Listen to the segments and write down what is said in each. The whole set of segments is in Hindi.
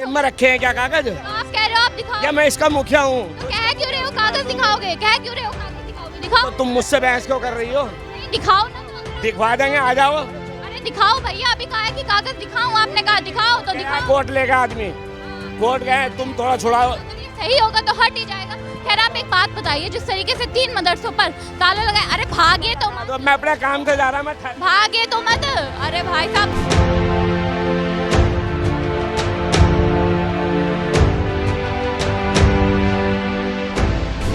में रखे हैं क्या कागज? तो आप कह रहे हो आप दिखाओ। क्या मैं इसका मुखिया हूँ? तो कह क्यों रहे हो कागज दिखाओगे? कह क्यों रहे हो कागज दिखाओगे? दिखाओ। तो तुम मुझसे बहस क्यों कर रही हो? नहीं दिखाओ ना तो। दिखवा देंगे, आ जाओ। अरे दिखाओ भैया, अभी कहा है कि कागज दिखाऊं, आपने कहा दिखाओ तो दिखाओ। कोर्ट लेगा आदमी, कोर्ट गए, तुम थोड़ा छुड़ाओ। अगर ये सही होगा तो हट ही जाएगा। खैर आप एक बात बताइए, जिस तरीके से 3 मदरसों पर ताला लगाए, अरे भागे तो मत, तो मैं अपने काम से जा रहा, मैं भागे तो मत। अरे भाई साहब,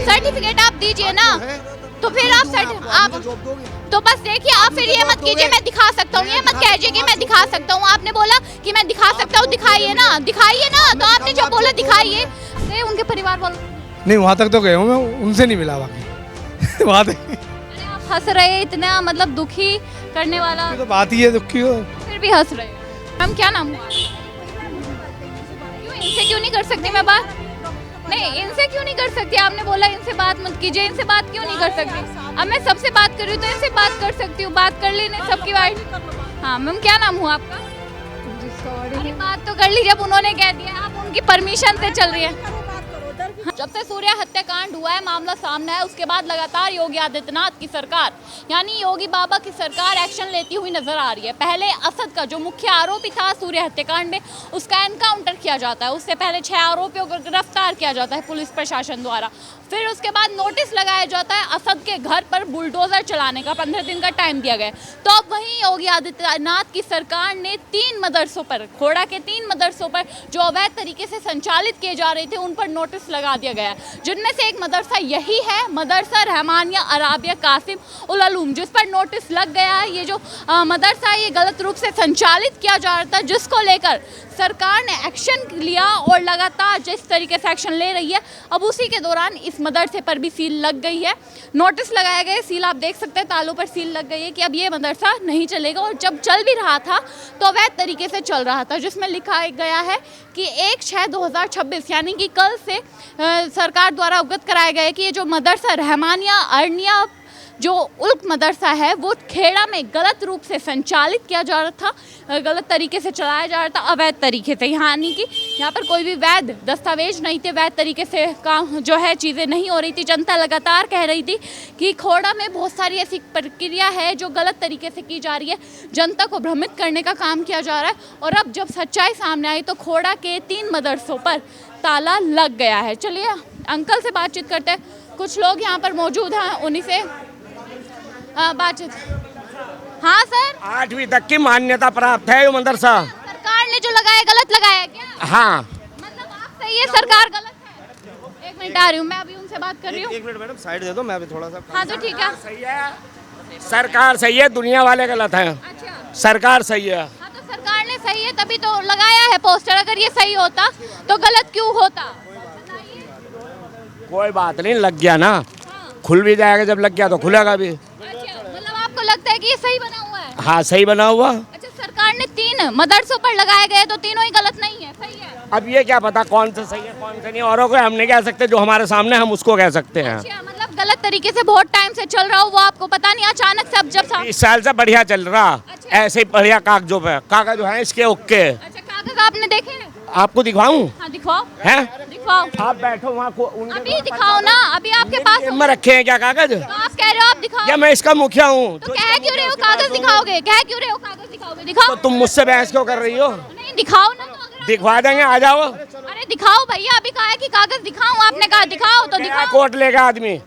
सर्टिफिकेट आप दीजिए ना, तो फिर आप तो बस देखिए, आप फिर ये मत कीजिए मैं दिखा सकता हूँ, ये मत कहिए कि मैं दिखा सकता हूँ। आपने बोला कि मैं दिखा सकता हूँ, दिखाइए ना, दिखाइए ना। तो आपने जो बोला दिखाइए, गए उनके परिवार वालों? नहीं, वहाँ तक तो गए हूँ मैं, उनसे नहीं मिला बाकी वहाँ तक। अरे आप हंस रहे, इतना मतलब दुखी करने वाला, ये तो बात ही है दुखी हो। फिर भी हंस रहे। हम क्या नाम हुआ? क्यों इनसे क्यों नहीं कर सकती मैं बात? नहीं, इनसे क्यों नहीं कर सकती? आपने बोला इनसे बात मत कीजिए, इनसे बात क्यों नहीं कर सकती? अब मैं सबसे बात कर रही हूँ तो इनसे बात कर सकती हूँ, बात कर लेने सबकी बात। हाँ मैम, क्या नाम हुआ आपका? अरे बात तो कर ली, जब उन्होंने कह दिया, आप उनकी परमिशन से चल रही है। जब से सूर्या हत्याकांड हुआ है, मामला सामने है, उसके बाद लगातार योगी आदित्यनाथ की सरकार, यानी योगी बाबा की सरकार एक्शन लेती हुई नजर आ रही है। पहले असद का जो मुख्य आरोपी था सूर्या हत्याकांड में, उसका एनकाउंटर किया जाता है। उससे पहले 6 आरोपियों को गिरफ्तार किया जाता है पुलिस प्रशासन द्वारा। फिर उसके बाद नोटिस लगाया जाता है, असद के घर पर बुलडोजर चलाने का 15 दिन का टाइम दिया गया। तो अब वहीं योगी आदित्यनाथ की सरकार ने 3 मदरसों पर, खोड़ा के 3 मदरसों पर जो अवैध तरीके से संचालित किए जा रहे थे, उन पर नोटिस लगा दिया गया है। जिनमें से एक मदरसा यही है, मदरसा रहमानिया अराबिया कासिम उल उलूम, जिस पर नोटिस लग गया है। ये जो मदरसा है, ये गलत रूप से संचालित किया जा रहा था, जिसको लेकर सरकार ने एक्शन लिया और लगातार जिस तरीके से एक्शन ले रही है, अब उसी के दौरान इस मदरसे पर भी सील लग गई है। नोटिस लगाए गए, सील आप देख सकते हैं, तालों पर सील लग गई है कि अब ये मदरसा नहीं चलेगा। और जब चल भी रहा था तो अवैध तरीके से चल रहा था, जिसमें लिखा गया है कि 1/6/2026 यानी कि कल से सरकार द्वारा अवगत कराया गया है कि ये जो मदरसा रहमानिया अरनिया जो उल्क मदरसा है, वो खेड़ा में गलत रूप से संचालित किया जा रहा था, गलत तरीके से चलाया जा रहा था, अवैध तरीके से। यानी कि यहाँ पर कोई भी वैध दस्तावेज नहीं थे, वैध तरीके से काम जो है चीज़ें नहीं हो रही थी। जनता लगातार कह रही थी कि खोड़ा में बहुत सारी ऐसी प्रक्रिया है जो गलत तरीके से की जा रही है, जनता को भ्रमित करने का काम किया जा रहा है। और अब जब सच्चाई सामने आई तो खोड़ा के 3 मदरसों पर ताला लग गया है। चलिए अंकल से बातचीत करते हैं, कुछ लोग यहाँ पर मौजूद हैं, उन्हीं से बातचीत। हाँ सर, 8वीं तक की मान्यता प्राप्त है ये मदरसा। सरकार ने जो लगाया गलत लगाया है क्या? हाँ, मतलब आप सही है, सरकार गलत है? एक मिनट आ रही हूँ मैं, अभी उनसे बात कर रही हूँ। एक मिनट मैडम, साइड दे दो, मैं अभी थोड़ा सा। हाँ तो ठीक है। सही है, सरकार सही है, दुनिया वाले गलत हैं। अच्छा, सरकार सही है। हाँ तो सरकार ने सही है तभी तो लगाया है पोस्टर, अगर ये सही होता तो गलत क्यों होता? कोई बात नहीं, लग गया ना, हाँ। खुल भी जाएगा, जब लग गया तो खुलेगा भी। अच्छा, मतलब आपको लगता है कि ये सही बना हुआ है? हाँ, सही बना हुआ। अच्छा, सरकार ने 3 मदरसों पर लगाए गए तो तीनों ही गलत नहीं है, सही है? अब ये क्या पता कौन सा सही है कौन सा नहीं, औरों को हम नहीं कह सकते, जो हमारे सामने हम उसको कह सकते हैं। अच्छा, मतलब गलत तरीके से बहुत टाइम से चल रहा हो, वो आपको पता नहीं, अचानक से अब जब 20 साल से बढ़िया चल रहा। अच्छा। ऐसे ही बढ़िया कागजों पे, कागज जो है इसके ओके। अच्छा, कागज आपने देखे? आपको दिखाऊं? हाँ दिखाओ, हैं? दिखाओ। आप बैठो वहाँ अभी दिखाओ ना, अभी आपके पास में रखे हैं क्या कागज? तो आप कह रहे हो आप दिखाओ। क्या मैं इसका मुखिया हूँ? तो कह क्यों रहे हो कागज दिखाओगे? कह क्यों रहे हो कागज दिखाओगे? दिखाओ। तो तुम मुझसे बहस क्यों कर रही हो? नहीं दिखाओ ना, तो अगर दिखवा देंगे, आ जाओ। अरे दिखाओ भैया, अभी कहा है कि कागज दिखाऊं, आपने कहा दिखाओ तो दिखाओ। कोर्ट लेगा आदमी,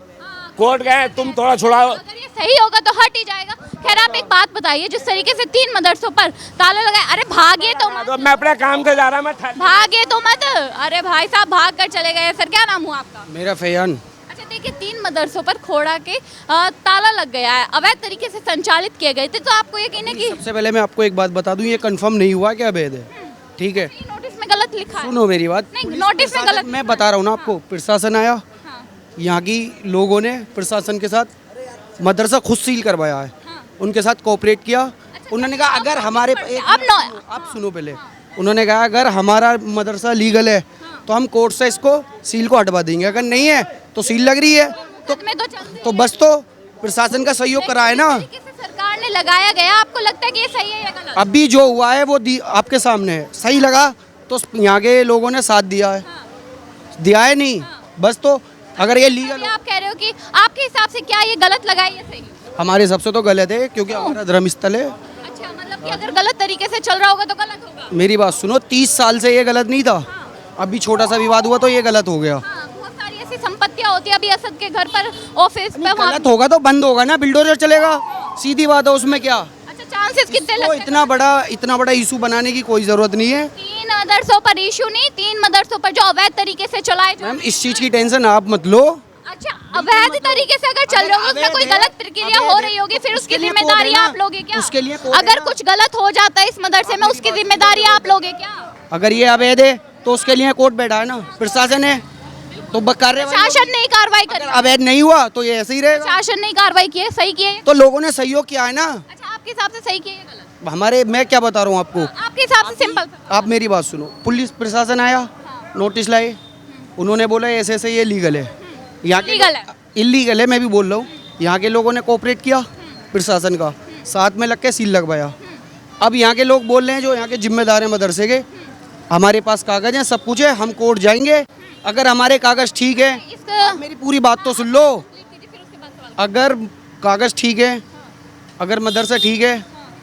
कोर्ट गए, तुम थोड़ा छुड़ाओ। अगर ये सही होगा तो हट ही जाएगा। खैर आप एक बात बताइए, जिस तरीके से 3 मदरसों पर ताला लगाए, अरे भागे तो मत, तो मैं अपने काम से जा रहा, मैं भागे तो मत। अरे भाई साहब भाग कर चले गए। सर क्या नाम हुआ आपका? मेरा फैयान। अच्छा देखिए, 3 मदरसों पर खोड़ा के ताला लग गया है, अवैध तरीके से संचालित किए गए थे, तो आपको यकीन है कि सबसे पहले मैं आपको एक बात बता दूं, ये कंफर्म नहीं हुआ क्या अवैध है, ठीक है? नोटिस में गलत लिखा है। सुनो मेरी बात, नहीं, नोटिस में गलत मैं बता रहा हूँ ना आपको। प्रशासन आया, हाँ, यहाँ की लोगों ने प्रशासन के साथ मदरसा खुद सील करवाया है, हाँ। उनके साथ कोऑपरेट किया। उन्होंने कहा अगर हमारे आप सुनो पहले, उन्होंने कहा अगर हमारा मदरसा लीगल है तो हम कोर्ट से इसको सील को हटवा देंगे, अगर नहीं है तो सील लग रही है तो बस तो प्रशासन का सहयोग करा है ना। सरकार ने लगाया गया, आपको लगता है कि ये सही है या गलत? अभी जो हुआ है वो आपके सामने है, सही लगा तो यहाँ के लोगों ने साथ दिया है, दिया है नहीं बस। तो अगर ये लीगल अभी आप कह रहे हो कि आपके हिसाब से क्या ये गलत लगा है या सही? हमारे हिसाब से तो गलत है, क्योंकि हमारा धर्म स्थल है। अच्छा, मतलब कि अगर गलत तरीके से चल रहा होगा तो गलत होगा। मेरी बात सुनो, 30 साल से ये गलत नहीं था, अभी छोटा सा विवाद हुआ तो ये गलत हो गया। हाँ, बहुत सारी ऐसी संपत्तियां होती है। अभी असद के घर पर ऑफिस पे वहाँ गलत होगा तो बंद होगा ना, बिल्डोजर चलेगा, सीधी बात है, उसमें क्या। अच्छा, चांसेस कितने तो लगते हैं? इतना बड़ा इशू बनाने की कोई जरूरत नहीं है 3 मदरसों पर इशू नहीं, 3 मदरसों पर जो अवैध तरीके से चलाए जो। मैम। इस चीज की टेंशन आप मत लो। अच्छा, अवैध तरीके से अगर चल रहे हो उसमें कोई गलत प्रक्रिया हो रही होगी, फिर उसकी लिए कोड जिम्मेदारी है ना, आप लोगे क्या? उसके लिए कोड है अगर ना। कुछ गलत हो जाता है इस मदरसे में उसकी जिम्मेदारी आप लोगे क्या? अगर ये अवैध है तो उसके लिए कोर्ट बैठा है ना, प्रशासन है, तो कार्रवाई। शासन नहीं कार्रवाई करी, अवैध नहीं हुआ तो ये ऐसे ही रहेगा। शासन नहीं कार्रवाई की है, सही किए। तो लोगों ने सहयोग किया है ना अच्छा, आपके हिसाब से सही किए या गलत? हमारे। मैं क्या बता रहा हूँ आपको, आपके हिसाब से सिंपल। आप मेरी बात सुनो। पुलिस प्रशासन आया, नोटिस लाए, उन्होंने बोला ऐसे ऐसे ये लीगल है, यहाँ के लीगल है, इलीगल है, मैं भी बोल रहा हूँ। यहाँ के लोगों ने कोऑपरेट किया, प्रशासन का साथ में लग के सील लगवाया। अब यहाँ के लोग बोल रहे हैं, जो यहाँ के जिम्मेदार हैं मदरसे के, हमारे पास कागज हैं, सब कुछ है, हम कोर्ट जाएंगे, अगर हमारे कागज ठीक है। इसका मेरी पूरी बात तो सुन लो। अगर कागज ठीक है, अगर मदरसा ठीक है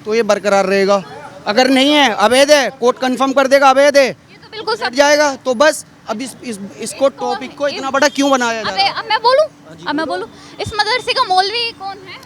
तो ये बरकरार रहेगा। अगर नहीं है, अवैध है, कोर्ट कंफर्म कर देगा अवैध है, ये तो बिल्कुल हट जाएगा। तो बस अब इसको टॉपिक को इतना बड़ा क्यों बनाया जा रहा है? अब मैं बोलूं इस मदरसे का मौलवी कौन है?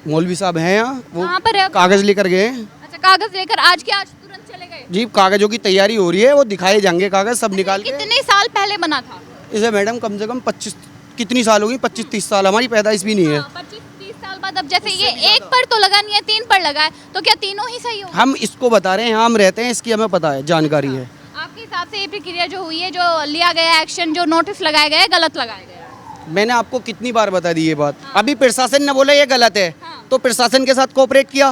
मौलवी साहब हैं यहाँ, वो कहाँ पर है? कागज लेकर गए हैं। अच्छा, कागज लेकर आज के आज तुरंत चले गए? जी, कागजों की तैयारी हो रही है, वो दिखाए जाएंगे कागज सब निकाल के। कितने साल पहले बना था? इसे मैडम कम से कम 25 कितनी साल होगी, 25-30 साल, हमारी पैदाइश भी नहीं है। 25-30 साल बाद अब जैसे ये एक पर तो लगा नहीं है, 3 पर लगा है, तो क्या तीनों ही सही हो? हम इसको बता रहे हैं, हम रहते हैं, इसकी हमें पता है, जानकारी है। आपके हिसाब से ये प्रक्रिया जो हुई है, जो लिया गया एक्शन, जो नोटिस लगाया गया है, गलत लगाया गया है? मैंने आपको कितनी बार बता दी ये बात। अभी प्रशासन ने बोला ये गलत है, तो प्रशासन के साथ कोऑपरेट किया,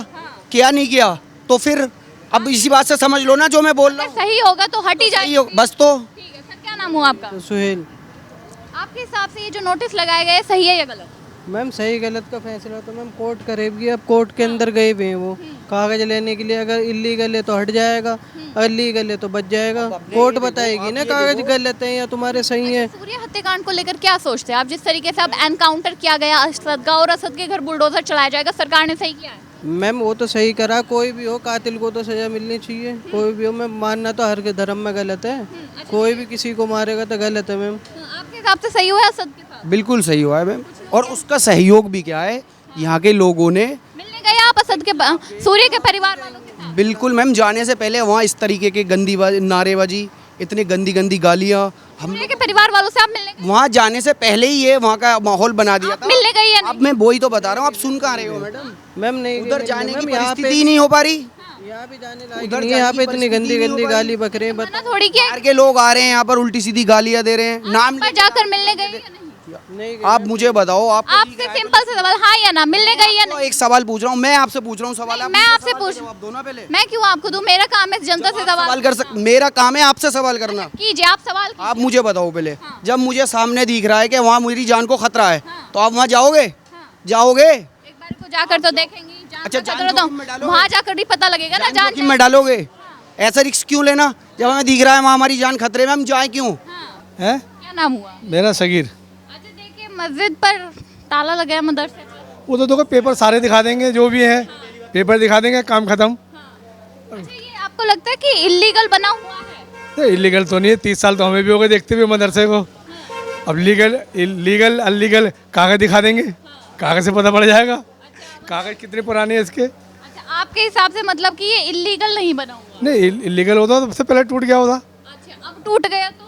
किया नहीं किया, तो फिर अब इसी बात से समझ लो ना जो मैं बोल रहा हूँ। सही होगा तो हट ही जाइए। बस तो ठीक है सर, क्या नाम हुआ आपका? सुहेल। आपके हिसाब से ये जो नोटिस लगाया गया है सही है या गलत? मैम सही गलत का फैसला तो मैम कोर्ट करेगी। अब कोर्ट के अंदर गए हुए हैं वो कागज लेने के लिए। अगर इलीगल है तो हट जाएगा, अगर लीगल है तो बच जाएगा। कोर्ट बताएगी ना कागज गलत है या तुम्हारे सही है। सूर्य हत्याकांड को लेकर क्या सोचते हैं आप? जिस तरीके से अब एनकाउंटर किया गया असद का और असद के घर बुलडोजर चलाया जाएगा, सरकार ने सही किया है? मैम वो तो सही करा, कोई भी हो कातिल को तो सजा मिलनी चाहिए। कोई भी हो, मैं मानना तो हर के धर्म में गलत है, कोई भी किसी को मारेगा तो गलत है। मैम आपके हिसाब से सही हुआ है असद के साथ? बिल्कुल सही हुआ है मैम। और उसका सहयोग भी क्या है, यहाँ के लोगों ने मिलने गए आप असद के सूर्य के परिवार वालों के साथ? बिल्कुल मैम, जाने से पहले वहाँ इस तरीके के गंदी नारेबाजी, इतनी गंदी गंदी गालियाँ, हम सूर्य के परिवार वालों से आप मिलने गए? वहाँ जाने से पहले ही ये वहाँ का माहौल बना दिया था। मिलने गई या अब मैं वही तो बता रहा हूँ, आप सुन कहाँ रहे हो मैडम? मैम नहीं, उधर जाने की मैम यहाँ परिस्थिति ही नहीं हो पा रही। यहाँ भी जाने लायक उधर नहीं है। यहाँ पे जाने की इतनी गंदी परिस्थिति नहीं गंदी हो पाई। गाली बकरे हैं। मना थोड़ी किया बाहर के लोग आ रहे हैं यहाँ पर, उल्टी सीधी गालियाँ दे रहे हैं। नाम पर जाकर मिलने गई या नहीं? नहीं आप मुझे बताओ, आप आपसे सिंपल सा सवाल, हाँ या ना, मिलने गई या नहीं? एक सवाल पूछ रहा हूँ, मैं आपसे पूछ रहा हूँ सवाल। आप मैं मुझे आपसे सवाल पूछ- का जवाब दो ना पहले। मैं क्यों आपको दूं? मेरा काम है जनता से सवाल सवाल कर मेरा काम है आपसे सवाल करना। कीजिए, आप सवाल कीजिए। आप मुझे बताओ पहले, जब मुझे सामने दिख रहा है कि वहाँ मेरी जान को खतरा है, तो आप वहाँ जाओगे? जाओगे? एक बार को जाकर तो देखेंगे। अच्छा, जान जोखिम में डालोगे? वहाँ जाकर भी पता लगेगा ना जान जोखिम में डालोगे? ऐसा रिस्क क्यों लेना? जब हमें दिख रहा है वहाँ हमारी जान खतरे में, हम जाए क्यों? है। क्या नाम हुआ? मेरा सगीर। अच्छा, देखिए मस्जिद पर ताला लगा है मदरसे पर। वो तो देखो पेपर सारे दिखा देंगे, जो भी है पेपर दिखा देंगे, काम खत्म। अच्छा, ये आपको लगता है कि इलीगल बना हुआ है? इलीगल तो नहीं है, 30 साल तो हमें भी हो गए देखते हुए मदरसे को। अब लीगल अनलीगल कागज दिखा देंगे, कागज से पता पड़ जाएगा कागज कितने पुराने हैं इसके। अच्छा, आपके हिसाब से मतलब कि ये इलीगल नहीं बना हुआ? नहीं, इलीगल होता तो सबसे पहले टूट गया होता। अच्छा, अब टूट गया तो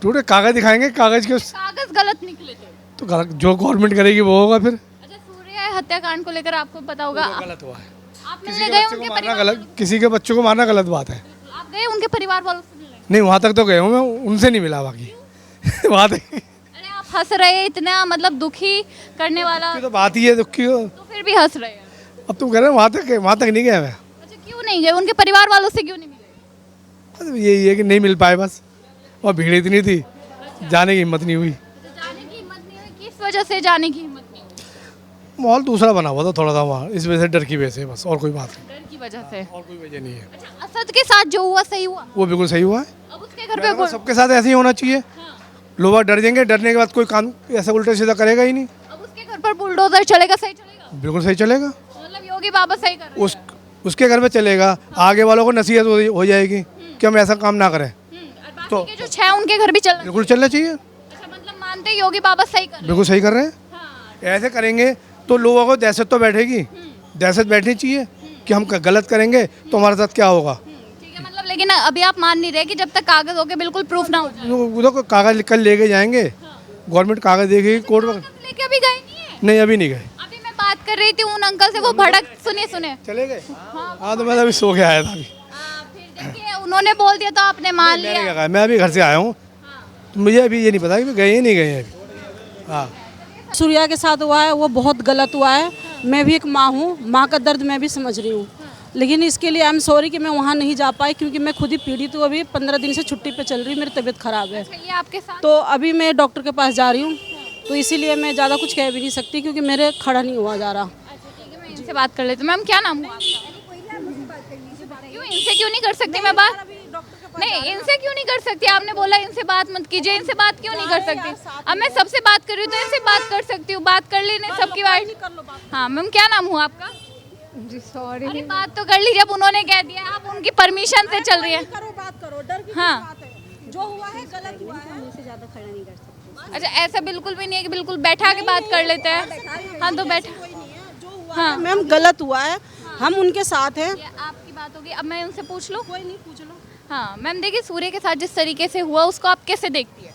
टूटे कागज दिखाएंगे, कागज के कागज गलत निकले थे। तो जो गवर्नमेंट करेगी वो होगा फिर। अच्छा, सूर्य हत्याकांड को लेकर आपको पता होगा, गलत हुआ है। आप किसी मिलने के गए बच्चे को उनके मारना परिवार गलत, किसी के बच्चों को मारना गलत बात है। आप गए उनके परिवार वालों से मिलने? नहीं, वहाँ तक तो गए हूँ मैं, उनसे नहीं मिला बाकी वहाँ तक अरे आप हंस रहे, इतना मतलब दुखी करने वाला, की तो बात ही है दुख की। तो फिर भी हंस रहे हैं। अब तुम कह रहे हो वहाँ तक नहीं गया मैं। अच्छा, क्यों नहीं गए? उनके परिवार वालों से क्यों नहीं मिले? बस यही है कि नहीं मिल पाए बस, और भीड़ इतनी थी, जाने की हिम्मत नहीं हुई। जाने की हिम्मत नहीं हुई? किस वजह से जाने की हिम्मत नहीं हुई? माहौल दूसरा बना हुआ था थोड़ा सा वहाँ, इस वजह से, डर की वजह से, बस और कोई बात नहीं, डर की वजह से। और कोई वजह नहीं है। अच्छा, असद के साथ जो हुआ सही हुआ? वो बिल्कुल सही हुआ है। उसके घर मैंने पे कहा सबके साथ ऐसे ही होना चाहिए। लोग डर जाएंगे, डरने के बाद कोई काम ऐसा उल्टा सीधा करेगा ही नहीं। अब उसके घर पर बुलडोजर चलेगा, सही चलेगा? बिल्कुल सही चलेगा। मतलब योगी बाबा सही कर रहे हैं। उसके घर में चलेगा, आगे वालों को नसीहत हो जाएगी कि हम ऐसा काम ना करें। और तो बाकी के जो 6 उनके घर भी चल रहे हैं। बिल्कुल चलना चाहिए। अच्छा, मतलब मानते हैं योगी बाबा सही कर रहे हैं। बिल्कुल सही कर रहे हैं। हाँ, ऐसे करेंगे तो लोगों को दहशत तो बैठेगी, दहशत बैठनी चाहिए कि हम गलत करेंगे तो हमारे साथ क्या होगा। ठीक है, मतलब लेकिन अभी आप मान नहीं रहे कि जब तक कागज होके बिल्कुल प्रूफ ना हो जाए। उधर को कागज कल लेके जाएंगे, गवर्नमेंट कागज देगी कोर्ट में। कागज लेके अभी गए नहीं है। नहीं अभी नहीं गए। अभी मैं बात कर रही थी उन अंकल से, वो भड़क, सुनिए चले गए। हाँ तो मैं अभी सो के आया था अभी। फिर देखिए उन्होंने बोल दिया तो आपने मान मैंने लिया। क्या कहा, मैं अभी घर से आया हूँ तो मुझे अभी ये नहीं पता कि गए नहीं गए अभी। हाँ सूर्या के साथ हुआ है वो बहुत गलत हुआ है। मैं भी एक माँ हूँ, माँ का दर्द मैं भी समझ रही हूँ, लेकिन इसके लिए आई एम सॉरी कि मैं वहाँ नहीं जा पाई, क्योंकि मैं खुद ही पीड़ित हूँ। अभी 15 दिन से छुट्टी पे चल रही, मेरी तबीयत ख़राब है। ये आपके साथ तो अभी मैं डॉक्टर के पास जा रही हूँ, तो इसीलिए मैं ज़्यादा कुछ कह भी नहीं सकती क्योंकि मेरे खड़ा नहीं हुआ जा रहा। अच्छा ठीक है, मैं इनसे बात कर लेती हूँ। मैम क्या नाम हुआ आपका? क्यों इनसे क्यों नहीं कर सकती मैं बात? नहीं, इनसे क्यों नहीं कर सकती? आपने बोला इनसे बात मत कीजिए, इनसे बात क्यों नहीं कर सकती? अब मैं सबसे बात कर रही हूँ तो इनसे बात कर सकती हूँ, बात कर लेने सबकी बात। हाँ मैम क्या नाम हुआ आपका? जी सॉरी। अरे बात तो कर ली, जब उन्होंने कह दिया आप उनकी परमिशन से चल रही है। करो बात करो, डर की हाँ बात है, जो हुआ है गलत हुआ है। अच्छा, ऐसा बिल्कुल भी नहीं है कि बिल्कुल बैठा के बात कर लेते हैं। हाँ तो बैठा। हाँ मैम गलत हुआ है, हम उनके साथ हैं। ये आपकी बात होगी, अब मैं उनसे पूछ लूँ? कोई नहीं, पूछ लो। हाँ मैम देखिए, सूर्य के साथ जिस तरीके से हुआ उसको आप कैसे देखती है?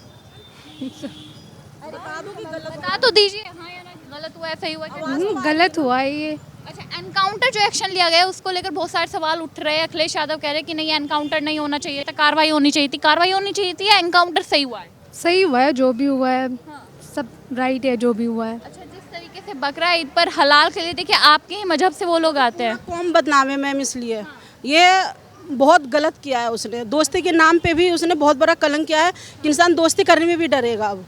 बता तो दीजिए। हाँ या ना, गलत हुआ, ऐसा ही हुआ क्या? गलत हुआ है ये। अच्छा, एनकाउंटर जो एक्शन लिया गया है उसको लेकर बहुत सारे सवाल उठ रहे हैं। अखिलेश यादव कह रहे हैं कि नहीं, एनकाउंटर नहीं होना चाहिए था, कार्रवाई होनी चाहिए थी। कार्रवाई होनी चाहिए थी या एनकाउंटर सही हुआ है? सही हुआ है, जो भी हुआ है सब राइट है, जो भी हुआ है। अच्छा, जिस तरीके से बकरा ईद पर हलाल के लिए, देखिए आपके ही मजहब से वो लोग आते हैं। कौम बदनाम है मैम, इसलिए ये बहुत गलत किया है उसने। दोस्ती के नाम पे भी उसने बहुत बड़ा कलंक किया है कि इंसान दोस्ती करने में भी डरेगा अब।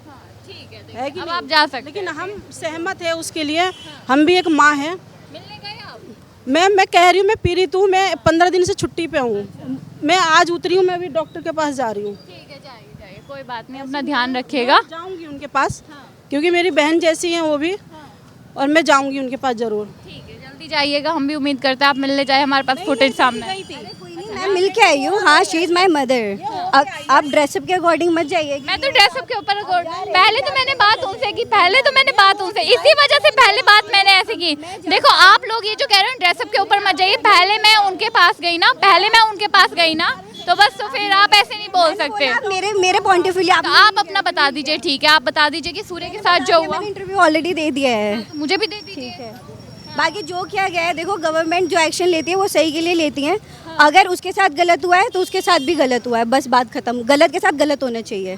ठीक है कि अब नहीं? आप जा सकते लेकिन हम सहमत है उसके लिए, हम भी एक माँ हैं। मिलने गए आप? मैं कह रही हूँ, मैं पीड़ित हूँ, मैं 15 दिन से छुट्टी पे हूँ। मैं आज उतरी हूँ, मैं अभी डॉक्टर के पास जा रही हूँ। ठीक है, जाइए जाइए, कोई बात नहीं, अपना ध्यान रखिएगा। जाऊँगी उनके पास, क्योंकि मेरी बहन जैसी हैं वो भी, और मैं जाऊँगी उनके पास ज़रूर। ठीक है, जल्दी जाइएगा, हम भी उम्मीद करते हैं आप मिलने जाए। हमारे पास फुटेज सामने है। मैं मिल के आई हूँ। हाँ, शी इज माई मदर। आप ड्रेसअप के अकॉर्डिंग मत जाइए। मैं तो ड्रेसअप के ऊपर पहले तो मैंने बात उनसे की, इसी वजह से पहले बात मैंने ऐसे की। देखो आप लोग ये जो कह रहे हो ड्रेसअप के ऊपर मत जाइए, पहले मैं उनके पास गई ना, तो बस तो फिर आप ऐसे नहीं बोल सकते। मेरे पॉइंट ऑफ व्यू तो आप अपना बता दीजिए। ठीक है, आप बता दीजिए कि सूर्य के साथ जो हुआ। इंटरव्यू ऑलरेडी दे दिया है। मुझे भी दे दीजिए। ठीक है, बाकी जो किया गया है, देखो गवर्नमेंट जो एक्शन लेती है वो सही के लिए लेती है। अगर उसके साथ गलत हुआ है तो उसके साथ भी गलत हुआ है, बस बात खत्म। गलत के साथ गलत होना चाहिए।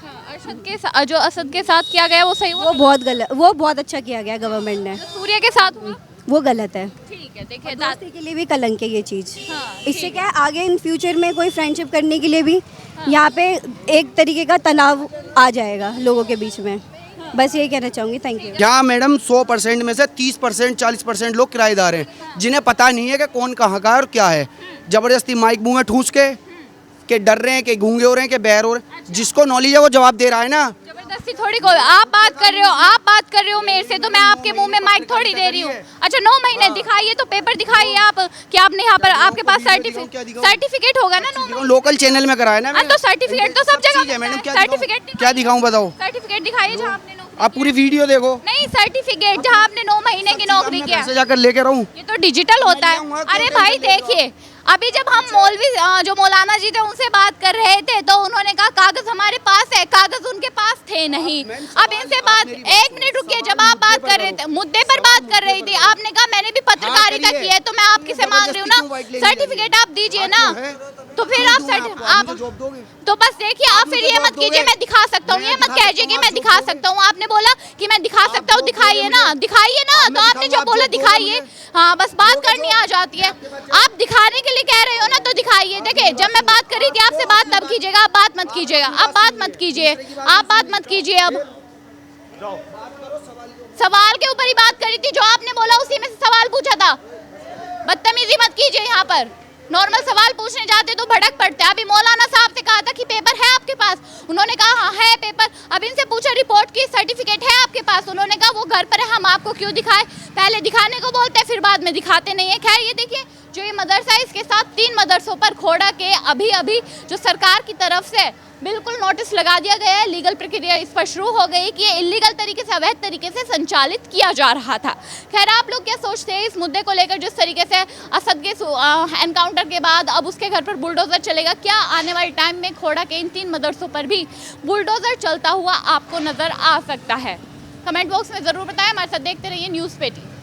जो असद के साथ किया गया वो सही हुआ, वो बहुत अच्छा किया गया गवर्नमेंट ने। सूर्य के साथ हुआ वो गलत है। ठीक है, देखिए दोस्ती के लिए भी कलंक है ये चीज़। हाँ, इससे क्या है, आगे इन फ्यूचर में कोई फ्रेंडशिप करने के लिए भी यहाँ पे एक तरीके का तनाव आ जाएगा लोगों के बीच में। बस यही कहना चाहूँगी। Thank you. यहाँ मैडम 100% में से 30% 40% लोग किराएदार हैं, जिन्हें पता नहीं है कि कौन कहाँ का है और क्या है। ज़बरदस्ती माइक मुँह में ठूस के डर रहे हैं, कि गूंगे हो रहे हैं, कि बहर हो रहे हैं। जिसको नॉलेज है वो जवाब दे रहा है ना। जबरदस्ती थोड़ी कोई आप बात कर रहे हो मेरे से, तो मैं आपके मुंह में माइक थोड़ी दे रही हूँ। अच्छा 9 महीने दिखाइए, तो पेपर दिखाइए आप कि आपने यहाँ पर, आपके पास सर्टिफिकेट होगा ना। 9 लोकल चैनल में कराया ना। तो सर्टिफिकेट तो सब जगह ठीक है मैडम, सर्टिफिकेट क्या दिखाऊं बताओ। सर्टिफिकेट दिखाइए जहाँ आपने आप पूरी वीडियो देखो। नहीं, सर्टिफिकेट जहाँ आपने 9 महीने की नौकरी किया, से जाकर लेके रहूं। ये तो डिजिटल होता है। अरे भाई देखिए, अभी जब हम मौलवी जो मौलाना जी थे उनसे बात कर रहे थे, तो उन्होंने कहा कागज हमारे पास है, कागज उनके पास थे नहीं। अब इनसे बात, 1 मिनट रुकिए, जब आप बात कर रहे थे, मुद्दे पर बात कर रही थी, आपने कहा मैंने भी पत्रकारिता की है, तो मैं आपकी से मांग रही हूँ ना, सर्टिफिकेट आप दीजिए ना। तो फिर आप तो बस देखिए, आप फिर ये मत कीजिए मैं दिखा सकता हूँ, ये मत कहिए कि मैं दिखा सकता हूँ। आपने बोला कि मैं दिखा सकता हूँ, दिखाइए ना। तो आपने जो बोला दिखाइए। हाँ, बस बात करनी आ जाती है। आप दिखाने के लिए कह रहे हो ना, तो दिखाइए। देखिए, जब मैं बात कर रही थी आपसे, बात तब कीजिएगा, आप बात मत कीजिएगा। आप बात मत कीजिए। अब सवाल के ऊपर ही बात करी थी, जो आपने बोला उसी में से सवाल पूछा था। बदतमीजी मत कीजिए यहाँ पर। नॉर्मल सवाल पूछने जाते तो भड़क पड़ते। अभी मौलाना साहब से कहा था कि पेपर है आपके पास, उन्होंने कहा हाँ है पेपर। अब इनसे पूछा रिपोर्ट की सर्टिफिकेट है आपके पास, उन्होंने कहा वो घर पर है, हम आपको क्यों दिखाएं। पहले दिखाने को बोलते हैं फिर बाद में दिखाते नहीं है। खैर ये देखिए जो ये मदरसा है इसके साथ 3 मदरसों पर खोड़ा के अभी जो सरकार की तरफ से बिल्कुल नोटिस लगा दिया गया है। लीगल प्रक्रिया इस पर शुरू हो गई कि ये इलीगल तरीके से, अवैध तरीके से संचालित किया जा रहा था। खैर आप लोग क्या सोचते हैं इस मुद्दे को लेकर, जिस तरीके से असद के एनकाउंटर के बाद अब उसके घर पर बुलडोजर चलेगा, क्या आने वाले टाइम में खोड़ा के इन 3 मदरसों पर भी बुलडोजर चलता हुआ आपको नजर आ सकता है? कमेंट बॉक्स में जरूर बताएं। हमारे साथ देखते रहिए न्यूज़ पेटी।